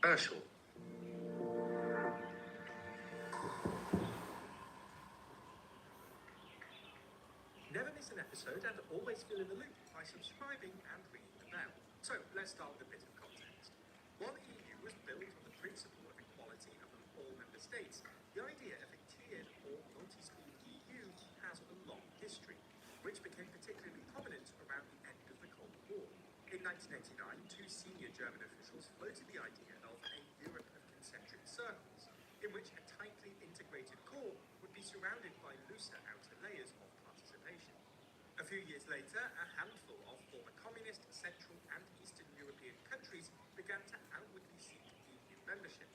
controversial. Never miss an episode and always feel in the loop by subscribing and ringing the bell. So let's start with a bit of context. While the EU was built on the principle of equality among all member states, the idea of a tiered or multi-speed EU has a long history, which became particularly prominent around the end of the Cold War. In 1989, two senior German officials floated the idea of a Europe of concentric circles, in which a tightly integrated core would be surrounded by looser outer layers of participation. A few years later, a handful of former communist, Central and Eastern European countries began to outwardly seek EU membership.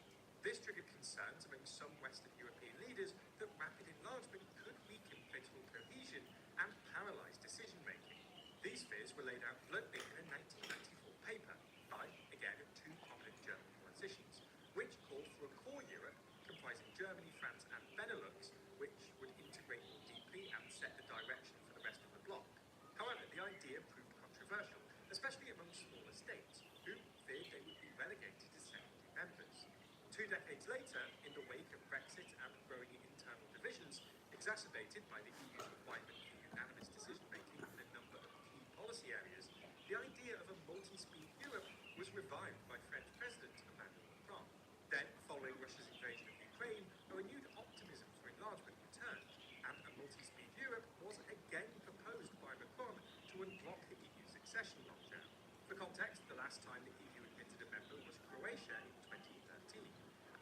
This triggered concerns among some Western European leaders that rapid enlargement could weaken political cohesion and paralyze decision-making. These fears were laid out bluntly in a 1994 paper by, again, two prominent German politicians, which called for a core Europe comprising Germany, France and Benelux, which would integrate more deeply and set the direction for the rest of the bloc. However, the idea proved controversial, especially among smaller states, who feared they would be relegated to secondary members. 2 decades later, in the wake of Brexit and growing internal divisions, exacerbated by the EU's requirement for unanimous decision-making in a number of key policy areas, the idea of a multi-speed Europe was revived by French President Emmanuel Macron. Then, following Russia's invasion of Ukraine, a renewed optimism for enlargement returned, and a multi-speed Europe was again proposed by Macron to unblock the EU's accession logjam. For context, the last time the EU admitted a member was Croatia in 2013,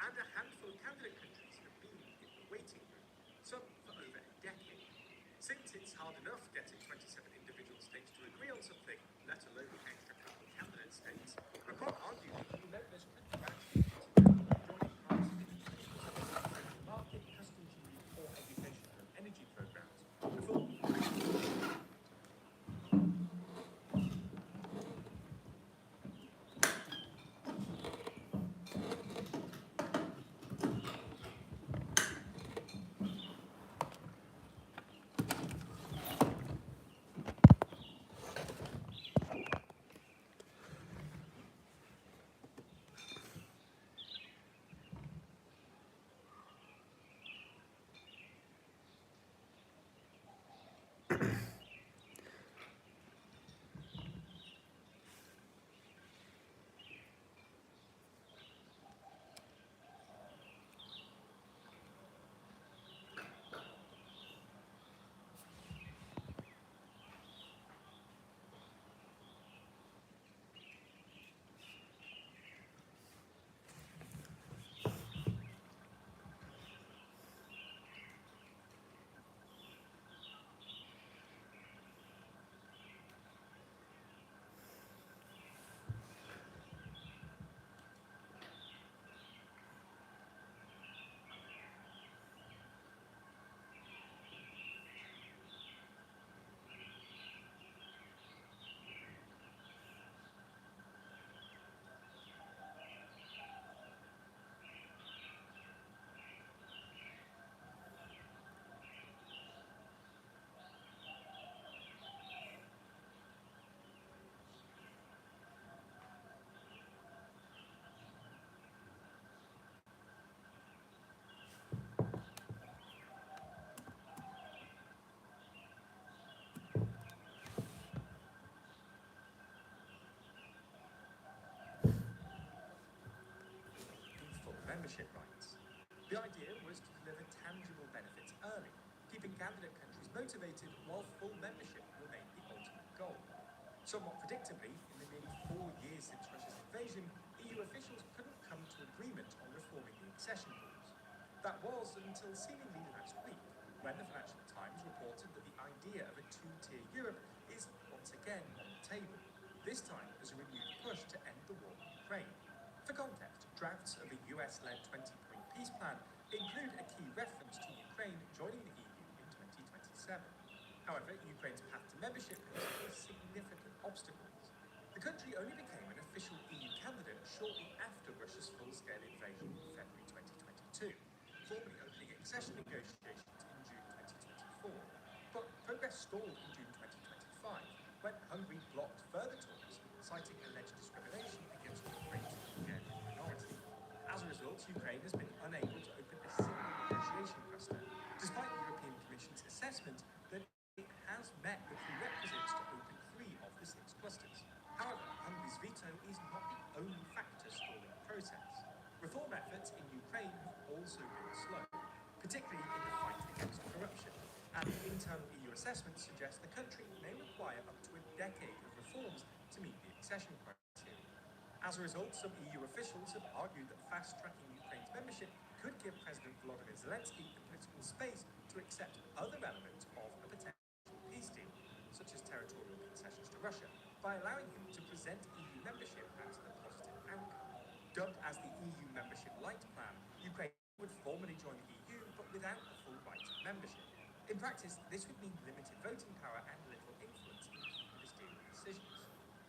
and a handful of candidate countries have been in the waiting room, some for over a decade. Since it's hard enough getting 27 individual states to agree on something, let alone the extra couple of candidate states, Macron argued that EU members could gradually joining parts of the EU market, customs union, or education and energy programs before full membership rights. The idea was to deliver tangible benefits early, keeping candidate countries motivated while full membership remained the ultimate goal. Somewhat predictably, in the nearly 4 years since Russia's invasion, EU officials couldn't come to agreement on reforming the accession rules. That was until seemingly last week, when the Financial Times reported that the idea of a two-tier Europe is once again on the table, this time as a renewed push to end the war in Ukraine. For context, drafts of the US-led 20-point peace plan include a key reference to Ukraine joining the EU in 2027. However, Ukraine's path to membership has faced significant obstacles. The country only became an official EU candidate shortly after Russia's full-scale invasion in February 2022, formally opening accession negotiations in June 2024. But progress stalled in June 2025, when Hungary blocked further talks, citing alleged discrimination against Ukraine's Hungarian minority. assessment that it has met the prerequisites to open 3 of the 6 clusters. However, Hungary's veto is not the only factor stalling the process. Reform efforts in Ukraine have also been slow, particularly in the fight against corruption. And internal EU assessments suggest the country may require up to a decade of reforms to meet the accession criteria. As a result, some EU officials have argued that fast-tracking Ukraine's membership could give President Volodymyr Zelensky the political space to accept other elements of a potential peace deal, such as territorial concessions to Russia, by allowing him to present EU membership as a positive outcome. Dubbed as the EU Membership Light Plan, Ukraine would formally join the EU, but without the full right of membership. In practice, this would mean limited voting power and little influence in ministerial decisions.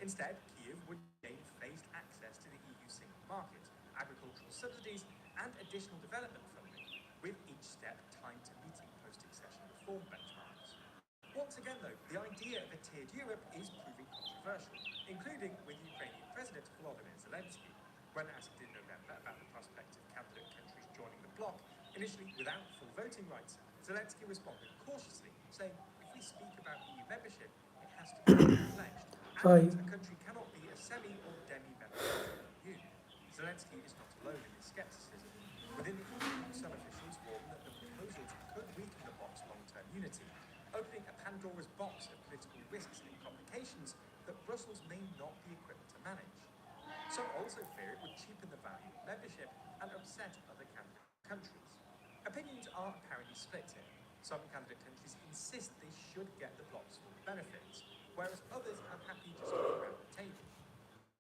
Instead, Kyiv would gain phased access to the EU single market, agricultural subsidies, and additional development funding, with each step timed to meeting post-accession reform benchmarks. Once again, though, the idea of a tiered Europe is proving controversial, including with Ukrainian President Volodymyr Zelensky. When asked in November about the prospect of candidate countries joining the bloc, initially without full voting rights, Zelensky responded cautiously, saying, if we speak about EU membership, it has to be full-fledged, Hi. and a country cannot be a semi- or demi-member of the EU. Zelensky is not alone in his scepticism. Within the EU, some officials warn that the proposals could weaken the bloc's long-term unity, opening a Pandora's box of political risks and complications that Brussels may not be equipped to manage. Some also fear it would cheapen the value of membership and upset other candidate countries. Opinions are apparently split here. Some candidate countries insist they should get the bloc's full benefits, whereas others are happy just to be around the table.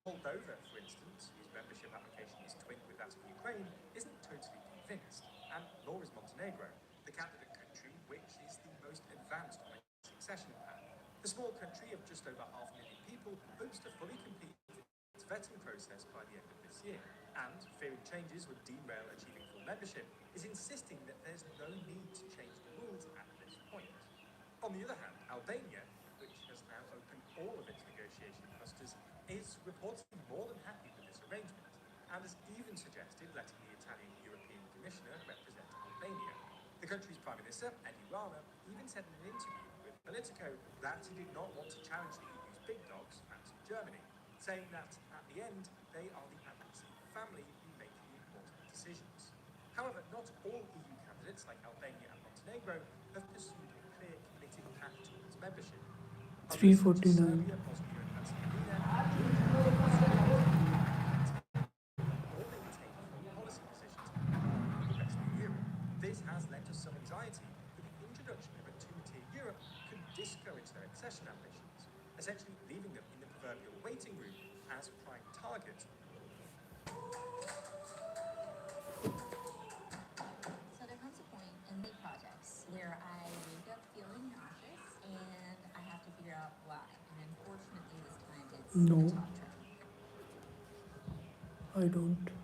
Moldova, for instance, whose membership application is twinned with that of Ukraine, isn't totally convinced, and nor is Montenegro, the candidate country which is the most advanced on its succession path. The small country of just over 500,000 people hopes to fully complete its vetting process by the end of this year, and, fearing changes would derail achieving full membership, is insisting that there's no need to change the rules at this point. On the other hand, Albania, which has now opened all of its negotiation clusters, is reportedly more than happy with this arrangement, and has even suggested letting the Italian European Commissioner represent Albania. The country's Prime Minister, Edi Rama, even said in an interview with Politico that he did not want to challenge the EU's big dogs, France and Germany, saying that, at the end, they are the adults in the family who make the important decisions. However, not all EU candidates, like Albania and Montenegro, have pursued a clear, committed path towards membership. Others, such as 349. Serbia, Bosnia and Herzegovina, and Georgia, all maintain foreign policy positions with the rest of Europe. This has led to some anxiety that the introduction of a two-tier Europe could discourage their accession ambitions, essentially leaving them in the proverbial waiting room as prime targets. So there comes a point in the projects where I wake up feeling nauseous and I have to figure out why. And unfortunately, this time it's No. the top term. I don't.